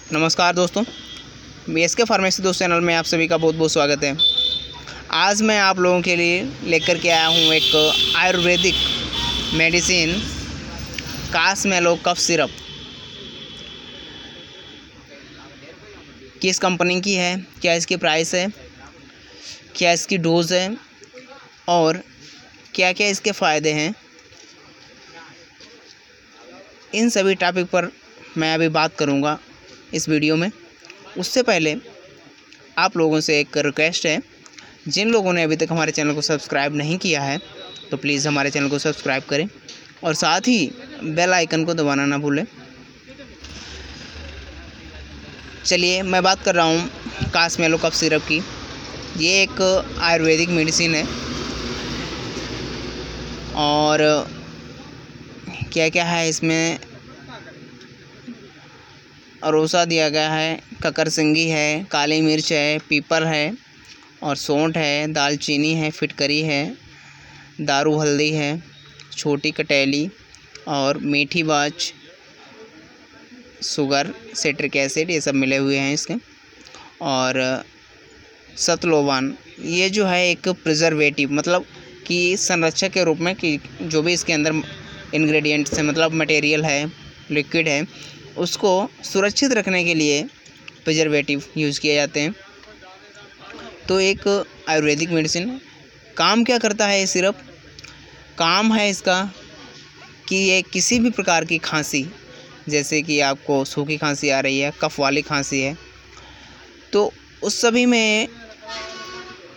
नमस्कार दोस्तों, BSK pharmacy दोस्त चैनल में आप सभी का बहुत बहुत स्वागत है। आज मैं आप लोगों के लिए लेकर के आया हूँ एक आयुर्वेदिक मेडिसिन कासमेलो कफ सिरप। किस कंपनी की है, क्या इसकी प्राइस है, क्या इसकी डोज़ है और क्या क्या इसके फ़ायदे हैं, इन सभी टॉपिक पर मैं अभी बात करूँगा इस वीडियो में। उससे पहले आप लोगों से एक रिक्वेस्ट है, जिन लोगों ने अभी तक हमारे चैनल को सब्सक्राइब नहीं किया है तो प्लीज़ हमारे चैनल को सब्सक्राइब करें और साथ ही बेल आइकन को दबाना ना भूलें। चलिए मैं बात कर रहा हूँ कासमेलो कफ सिरप की। ये एक आयुर्वेदिक मेडिसिन है और क्या क्या है इसमें अरोसा दिया गया है, ककरसिंगी है, काली मिर्च है, पीपल है और सौंठ है, दालचीनी है, फिटकरी है, दारू हल्दी है, छोटी कटेली और मीठी बाच, शुगर, सिट्रिक एसिड, ये सब मिले हुए हैं इसके। और सतलोवान, ये जो है एक प्रिजर्वेटिव मतलब कि संरक्षक के रूप में कि जो भी इसके अंदर इंग्रेडिएंट्स हैं मतलब मटेरियल है, लिक्विड है, उसको सुरक्षित रखने के लिए प्रिजर्वेटिव यूज़ किए जाते हैं। तो एक आयुर्वेदिक मेडिसिन काम क्या करता है ये सिरप? काम है इसका कि ये किसी भी प्रकार की खांसी, जैसे कि आपको सूखी खांसी आ रही है, कफ वाली खांसी है, तो उस सभी में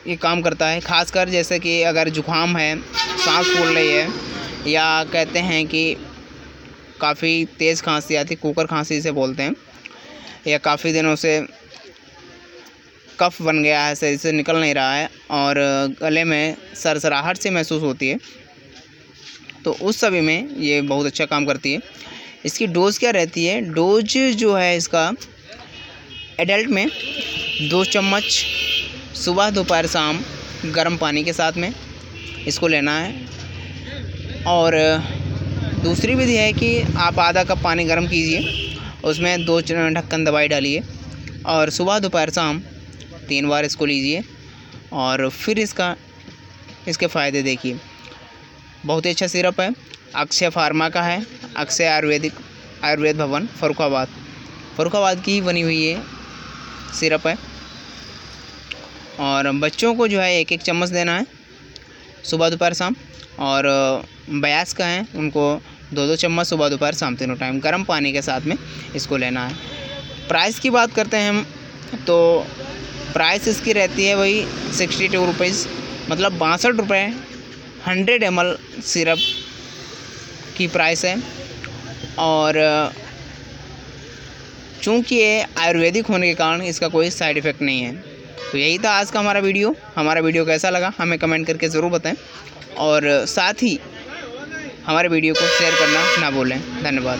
ये काम करता है। खासकर जैसे कि अगर जुकाम है, सांस फूल रही है या कहते हैं कि काफ़ी तेज़ खांसी आती है, कुकर खांसी इसे बोलते हैं, या काफ़ी दिनों से कफ बन गया है, शरीर से निकल नहीं रहा है और गले में सरसराहट सी महसूस होती है, तो उस सभी में ये बहुत अच्छा काम करती है। इसकी डोज़ क्या रहती है? डोज जो है इसका एडल्ट में 2 चम्मच सुबह दोपहर शाम गर्म पानी के साथ में इसको लेना है। और दूसरी विधि है कि आप आधा कप पानी गर्म कीजिए, उसमें 2 ढक्कन दवाई डालिए और सुबह दोपहर शाम 3 बार इसको लीजिए और फिर इसके फ़ायदे देखिए। बहुत ही अच्छा सिरप है। अक्षय फार्मा का है, अक्षय आयुर्वेद भवन फर्रुखाबाद की बनी हुई ये सिरप है। और बच्चों को जो है 1-1 चम्मच देना है सुबह दोपहर शाम, और वयस्क का है उनको 2-2 चम्मच सुबह दोपहर शाम तीनों टाइम गर्म पानी के साथ में इसको लेना है। प्राइस की बात करते हैं हम तो प्राइस इसकी रहती है वही 62 रुपीज़, मतलब 62 रुपये 100 ml सिरप की प्राइस है। और चूँकि ये आयुर्वेदिक होने के कारण इसका कोई साइड इफ़ेक्ट नहीं है। तो यही था आज का हमारा वीडियो कैसा लगा हमें कमेंट करके ज़रूर बताएं और साथ ही हमारे वीडियो को शेयर करना ना भूलें। धन्यवाद।